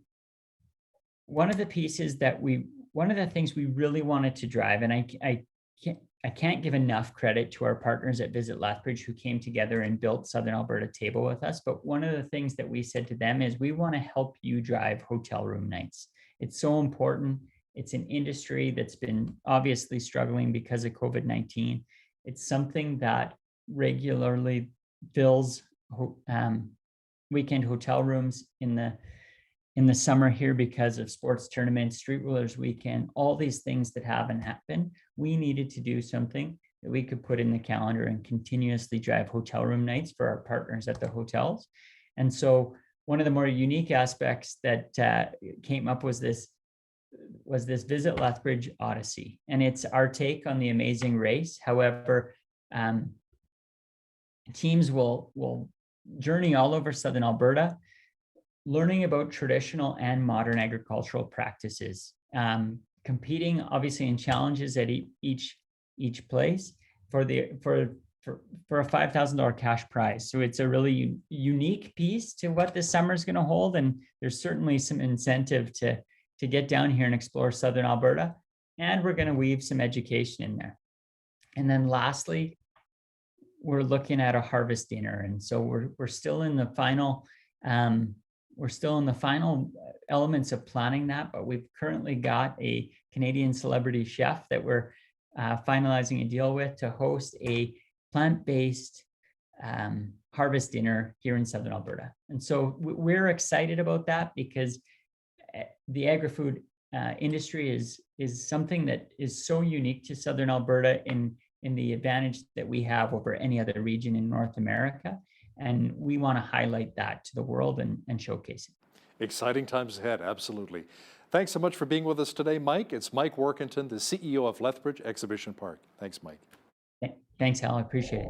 one of the things we really wanted to drive, and I can't give enough credit to our partners at Visit Lethbridge who came together and built Southern Alberta Table with us. But one of the things that we said to them is we want to help you drive hotel room nights. It's so important. It's an industry that's been obviously struggling because of COVID-19. It's something that regularly fills weekend hotel rooms in the summer here because of sports tournaments, Street Rulers Weekend, all these things that haven't happened. We needed to do something that we could put in the calendar and continuously drive hotel room nights for our partners at the hotels. And so one of the more unique aspects that came up was was this Visit Lethbridge Odyssey, and it's our take on the Amazing Race. However, teams will journey all over southern Alberta, learning about traditional and modern agricultural practices, competing obviously in challenges at each place for a $5,000 cash prize. So it's a really unique piece to what this summer is going to hold, and there's certainly some incentive to get down here and explore southern Alberta, and we're going to weave some education in there. And then lastly, we're looking at a harvest dinner, and so we're still in the final elements of planning that, but we've currently got a Canadian celebrity chef that we're finalizing a deal with to host a plant-based harvest dinner here in southern Alberta. And so we're excited about that because the agri-food industry is something that is so unique to southern Alberta in the advantage that we have over any other region in North America. And we want to highlight that to the world and showcase it. Exciting times ahead, absolutely. Thanks so much for being with us today, Mike. It's Mike Workington, the CEO of Lethbridge Exhibition Park. Thanks, Mike. Thanks, Hal. I appreciate it.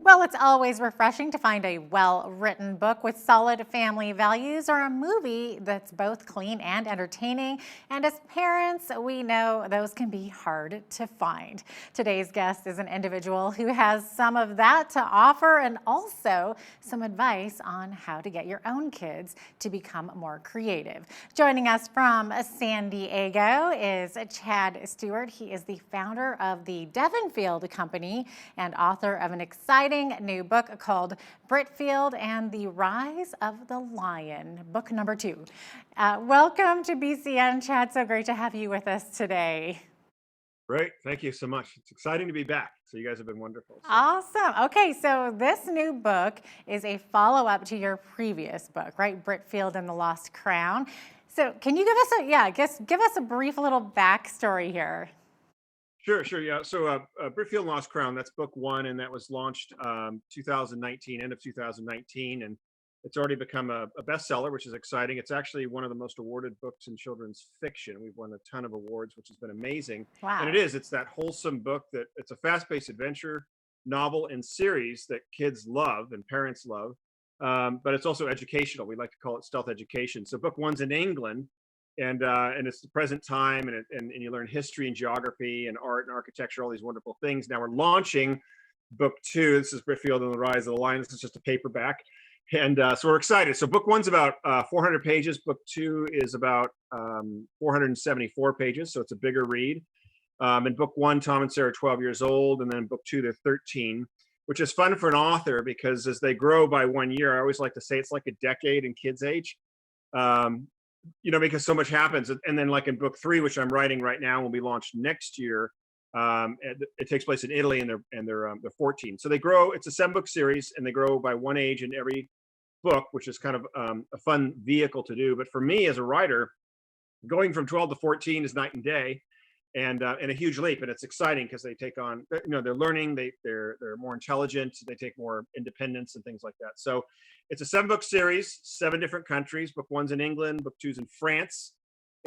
Well, it's always refreshing to find a well-written book with solid family values or a movie that's both clean and entertaining. And as parents, we know those can be hard to find. Today's guest is an individual who has some of that to offer and also some advice on how to get your own kids to become more creative. Joining us from San Diego is Chad Stewart. He is the founder of the Devonfield Company and author of an exciting new book called Britfield and the Rise of the Lion, book number 2. Welcome to BCN, Chad. So great to have you with us today. Great. Thank you so much. It's exciting to be back. So you guys have been wonderful. So. Awesome. Okay, so this new book is a follow-up to your previous book, right? Britfield and the Lost Crown. So can you give us a brief little backstory here? Sure. Yeah. So Britfield and Lost Crown, that's book 1, and that was launched 2019, end of 2019. And it's already become a bestseller, which is exciting. It's actually one of the most awarded books in children's fiction. We've won a ton of awards, which has been amazing. Wow. And it's that wholesome book that it's a fast-paced adventure novel and series that kids love and parents love. But it's also educational. We like to call it stealth education. So book 1's in England. And it's the present time, and you learn history and geography and art and architecture, all these wonderful things. Now we're launching book 2. This is Britfield and the Rise of the Lion. This is just a paperback, and so we're excited. So book 1's about 400 pages. Book 2 is about 474 pages, so it's a bigger read. In book 1, Tom and Sarah are 12 years old, and then book 2, they're 13, which is fun for an author because as they grow by 1 year, I always like to say it's like a decade in kids' age. Because so much happens. And then like in book 3, which I'm writing right now, will be launched next year. It takes place in Italy, and they're 14. So they grow. It's a 7-book series, and they grow by 1 age in every book, which is kind of a fun vehicle to do. But for me as a writer, going from 12 to 14 is night and day, and a huge leap. And it's exciting because they take on, they're learning, they're more intelligent, they take more independence and things like that. So it's a 7-book series, 7 different countries. Book 1's in England, book 2's in France.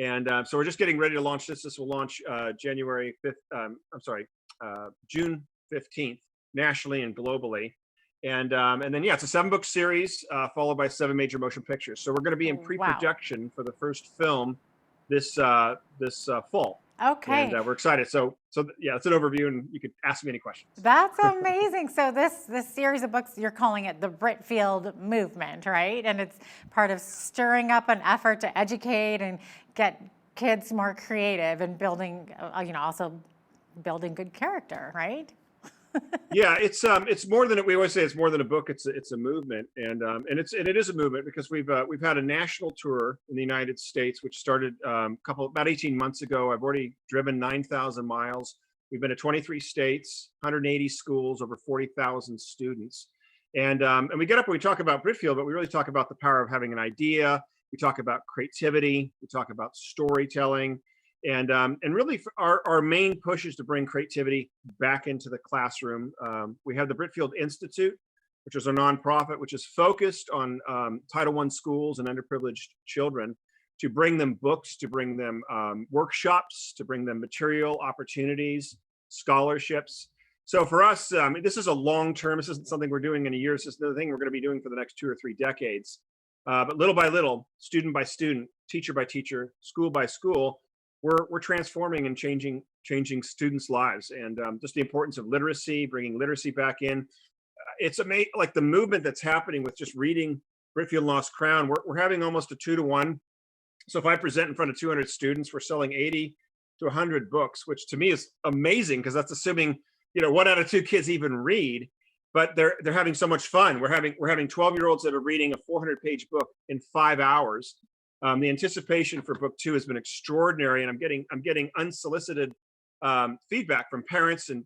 And so we're just getting ready to launch this. This will launch June 15th, nationally and globally. And then, it's a 7-book series followed by 7 major motion pictures. So we're going to be in pre-production for the first film this fall. Okay. And we're excited. So it's an overview, and you could ask me any questions. That's amazing. So this series of books, you're calling it the Britfield movement, right? And it's part of stirring up an effort to educate and get kids more creative and building, also building good character, right? Yeah, it's more than we always say. It's more than a book. It's a movement, and it is a movement because we've had a national tour in the United States, which started about 18 months ago. I've already driven 9,000 miles. We've been to 23 states, 180 schools, over 40,000 students, and we get up and we talk about Britfield, but we really talk about the power of having an idea. We talk about creativity. We talk about storytelling. And really our main push is to bring creativity back into the classroom. We have the Britfield Institute, which is a nonprofit, which is focused on Title I schools and underprivileged children. to bring them books, to bring them workshops, to bring them material opportunities, scholarships. So for us, this is a long-term, this isn't something we're doing in a year. This is another thing we're going to be doing for the next 2 or 3 decades. But little by little, student by student, teacher by teacher, school by school, we're transforming and changing students' lives. And just the importance of literacy, bringing literacy back in. It's amazing, like the movement that's happening with just reading Britfield and Lost Crown. We're having almost a 2-to-1. So if I present in front of 200 students, we're selling 80 to 100 books, which to me is amazing, because that's assuming 1 out of 2 kids even read. But they're having so much fun. We're having 12-year-olds that are reading a 400-page book in 5 hours. The anticipation for book 2 has been extraordinary, and I'm getting unsolicited feedback from parents and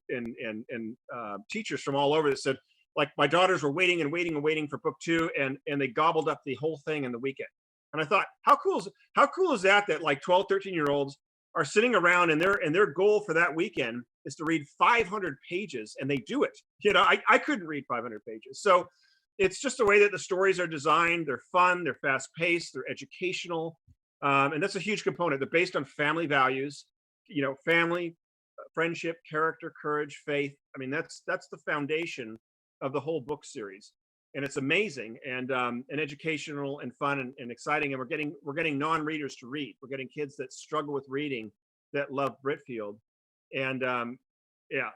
teachers from all over that said, like, my daughters were waiting and waiting and waiting for book 2, and they gobbled up the whole thing in the weekend. And I thought, how cool is that like 12, 13-year-olds are sitting around, and their goal for that weekend is to read 500 pages, and they do it. I couldn't read 500 pages. So it's just the way that the stories are designed. They're fun, they're fast paced, they're educational. And that's a huge component. They're based on family values, family, friendship, character, courage, faith. I mean, that's the foundation of the whole book series. And it's amazing and educational and fun and exciting. And we're getting non-readers to read. We're getting kids that struggle with reading that love Britfield. And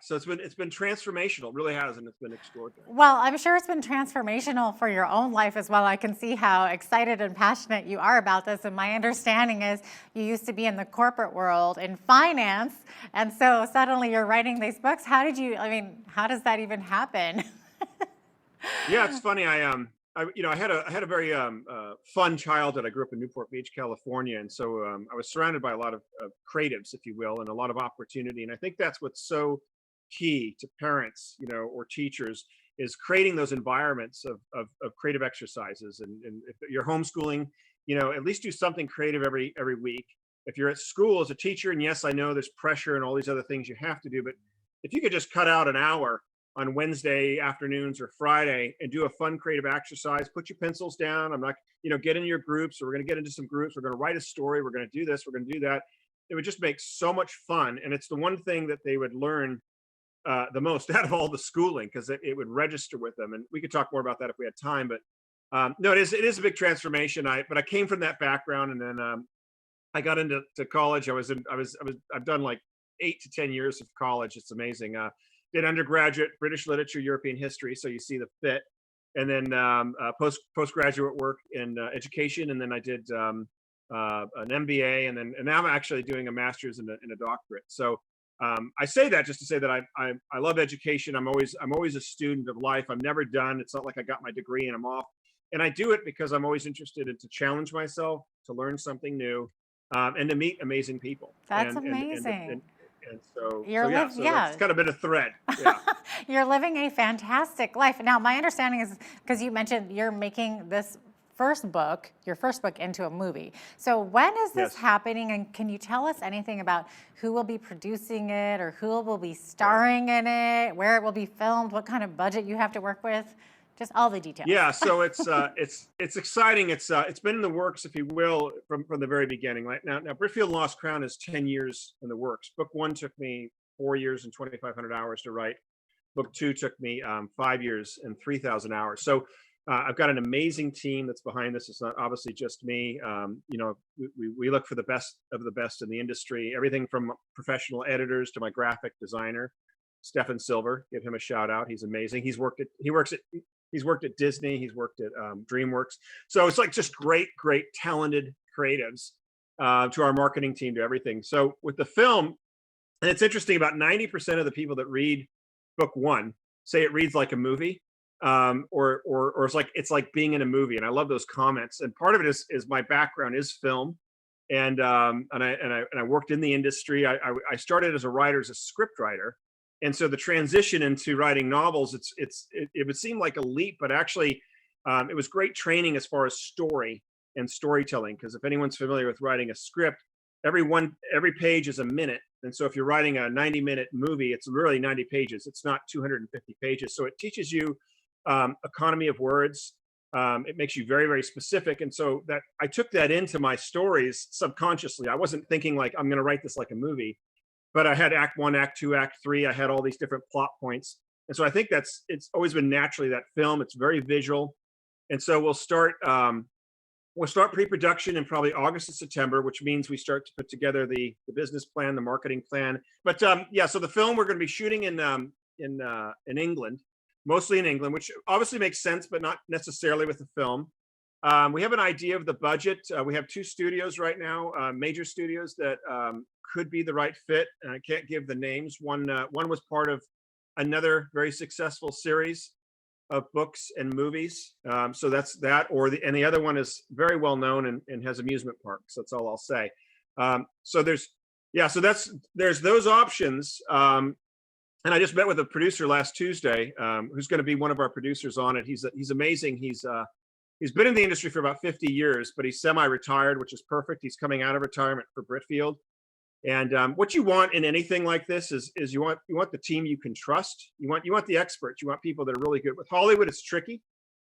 so it's been transformational. It really has, and it's been extraordinary. Well, I'm sure it's been transformational for your own life as well. I can see how excited and passionate you are about this. And my understanding is you used to be in the corporate world in finance, and so suddenly you're writing these books. How does that even happen? Yeah, it's funny. I had a very fun childhood. I grew up in Newport Beach, California, and so I was surrounded by a lot of creatives, if you will, and a lot of opportunity. And I think that's what's so key to parents, or teachers, is creating those environments of creative exercises. And if you're homeschooling, at least do something creative every week. If you're at school as a teacher, and yes, I know there's pressure and all these other things you have to do, but if you could just cut out an hour on Wednesday afternoons or Friday and do a fun creative exercise, put your pencils down. I'm not, get in your groups, or we're going to get into some groups. We're going to write a story. We're going to do this. We're going to do that. It would just make so much fun. And it's the one thing that they would learn the most out of all the schooling, because it would register with them. And we could talk more about that if we had time. But no, it is a big transformation. But I came from that background, and then I got into college. I've done like 8 to 10 years of college. It's amazing. Did undergraduate British literature, European history, so you see the fit, and then postgraduate work in education, and then I did an MBA, and now I'm actually doing a master's and a doctorate. So I say that just to say that I love education. I'm always a student of life. I'm never done. It's not like I got my degree and I'm off. And I do it because I'm always interested in to challenge myself, to learn something new, and to meet amazing people. That's amazing. And so that's kind of been a thread. Yeah. You're living a fantastic life. Now, my understanding is, because you mentioned you're making your first book into a movie. So when is this happening? And can you tell us anything about who will be producing it, or who will be starring in it, where it will be filmed, what kind of budget you have to work with? Just all the details. Yeah, so it's exciting. It's been in the works, if you will, from the very beginning. Right now, Britfield and Lost Crown is 10 years in the works. Book 1 took me 4 years and 2,500 hours to write. Book 2 took me 5 years and 3,000 hours. So I've got an amazing team that's behind this. It's not obviously just me. We look for the best of the best in the industry. Everything from professional editors to my graphic designer, Stefan Silver. Give him a shout out. He's amazing. He's worked at Disney. He's worked at DreamWorks. So it's like just great, talented creatives to our marketing team, to everything. So with the film, and it's interesting, about 90% of the people that read book 1 say it reads like a movie, or it's like being in a movie. And I love those comments. And part of it is my background is film, and I worked in the industry. I started as a writer, as a script writer. And so the transition into writing novels, it would seem like a leap, but actually it was great training as far as story and storytelling. Because if anyone's familiar with writing a script, every page is a minute. And so if you're writing a 90-minute movie, it's really 90 pages. It's not 250 pages. So it teaches you economy of words, It makes you very, very specific. And so that I took that into my stories subconsciously. I wasn't thinking like, I'm going to write this like a movie, but I had act 1, act 2, act 3. I had all these different plot points. And so I think it's always been naturally that film. It's very visual. And so we'll start pre-production in probably August or September, which means we start to put together the business plan, the marketing plan. But yeah, so the film we're going to be shooting in England, mostly in England, which obviously makes sense, but not necessarily with the film. We have an idea of the budget. We have 2 studios right now, major studios that could be the right fit. And I can't give the names. One was part of another very successful series of books and movies. So that's that, and the other one is very well known and has amusement parks. That's all I'll say. So there's those options. And I just met with a producer last Tuesday, who's going to be one of our producers on it. He's amazing. He's been in the industry for about 50 years, but he's semi-retired, which is perfect. He's coming out of retirement for Britfield. And what you want in anything like this is you want the team you can trust. You want the experts. You want people that are really good. With Hollywood, it's tricky.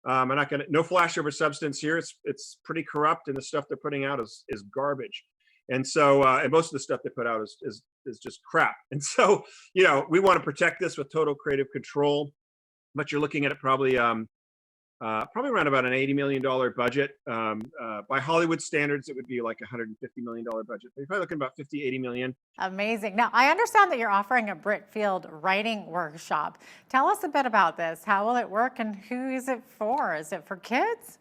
I'm not gonna, no flash over substance here. It's pretty corrupt, and the stuff they're putting out is garbage. And so and most of the stuff they put out is just crap. And so we want to protect this with total creative control. But you're looking at it probably around about an $80 million budget. By Hollywood standards, it would be like a $150 million budget. You're probably looking about 50, 80 million. Amazing. Now, I understand that you're offering a Britfield writing workshop. Tell us a bit about this. How will it work, and who is it for? Is it for kids?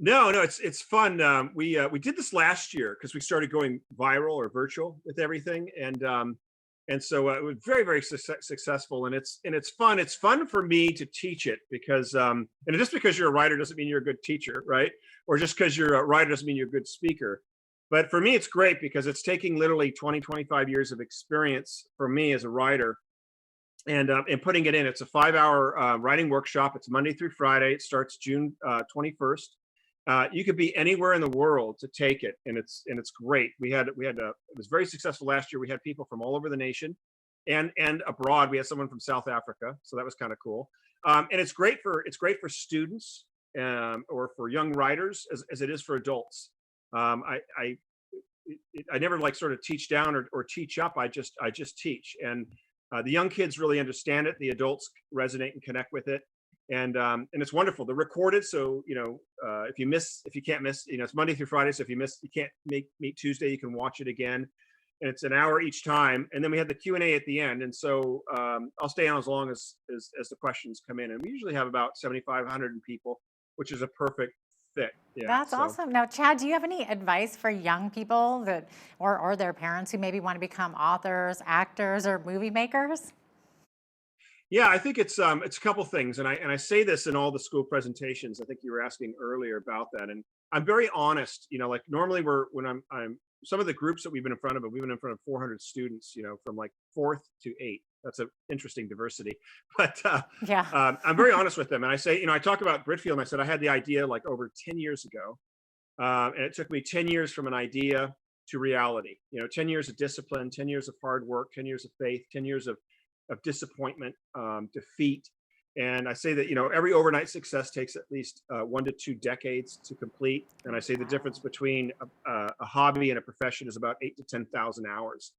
No, it's fun. We did this last year because we started going viral or virtual with everything, and so it was very, very successful, and it's fun. It's fun for me to teach it because, and just because you're a writer doesn't mean you're a good teacher, right? Or just because you're a writer doesn't mean you're a good speaker. But for me, it's great because it's taking literally 20, 25 years of experience for me as a writer, and putting it in. It's a 5-hour writing workshop. It's Monday through Friday. It starts June 21st. You could be anywhere in the world to take it, and it's great. It was very successful last year. We had people from all over the nation, and abroad. We had someone from South Africa, so that was kind of cool. And it's great for students or for young writers as it is for adults. I never like sort of teach down or teach up. I just teach, and the young kids really understand it. The adults resonate and connect with it. And it's wonderful. They're recorded, so if you can't miss, it's Monday through Friday. So if you can't meet Tuesday, you can watch it again. And it's an hour each time. And then we have the Q&A at the end. And so I'll stay on as long as the questions come in. And we usually have about 7,500 people, which is a perfect fit. Yeah, That's awesome. Now, Chad, do you have any advice for young people or their parents who maybe want to become authors, actors, or movie makers? Yeah, I think it's a couple things, and I say this in all the school presentations. I think you were asking earlier about that, and I'm very honest. Like normally when I'm some of the groups that we've been in front of, we've been in front of 400 students. From like 4th to 8th. That's an interesting diversity, but yeah, I'm very honest with them, and I say, I talk about Britfield, and I said I had the idea like over 10 years ago, and it took me 10 years from an idea to reality. 10 years of discipline, 10 years of hard work, 10 years of faith, 10 years of disappointment, defeat. And I say that, every overnight success takes at least 1 to 2 decades to complete. And I say the difference between a hobby and a profession is about 8 to 10,000 hours.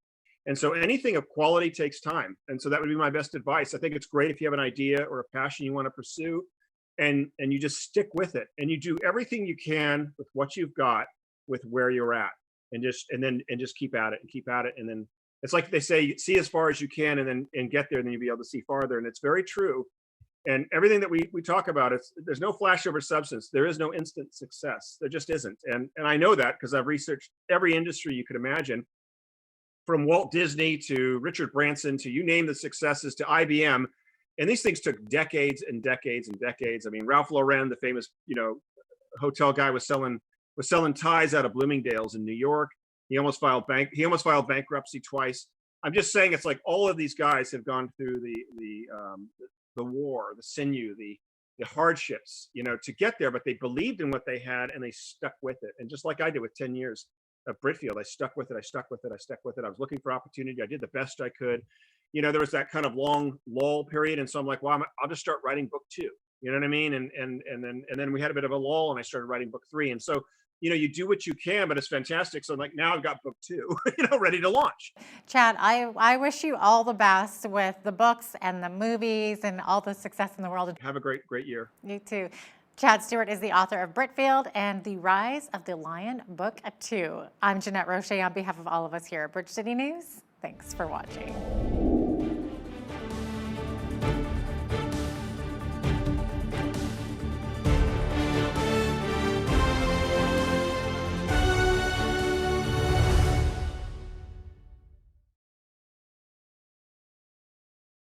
And so anything of quality takes time. And so that would be my best advice. I think it's great if you have an idea or a passion you want to pursue, and you just stick with it, and you do everything you can with what you've got, with where you're at, and just keep at it and keep at it. And then it's like they say, see as far as you can, and get there, and then you'll be able to see farther. And it's very true. And everything that we talk about, there's no flash over substance. There is no instant success. There just isn't. And I know that because I've researched every industry you could imagine, from Walt Disney to Richard Branson to you name the successes to IBM. And these things took decades and decades and decades. I mean, Ralph Lauren, the famous hotel guy, was selling ties out of Bloomingdale's in New York. He almost filed bankruptcy twice. I'm just saying, it's like all of these guys have gone through the war, the sinew, the hardships, to get there, but they believed in what they had and they stuck with it. And just like I did with 10 years of Britfield, I stuck with it. I was looking for opportunity. I did the best I could. There was that kind of long lull period. And so I'm like, well, I'll just start writing book 2. You know what I mean? And then we had a bit of a lull, and I started writing book 3. And so, you know, you do what you can, but it's fantastic. So like now I've got book 2, you know, ready to launch. Chad, I wish you all the best with the books and the movies and all the success in the world. Have a great year. You too. Chad Stewart is the author of Britfield and The Rise of the Lion, Book 2. I'm Jeanette Roche on behalf of all of us here at Bridge City News. Thanks for watching.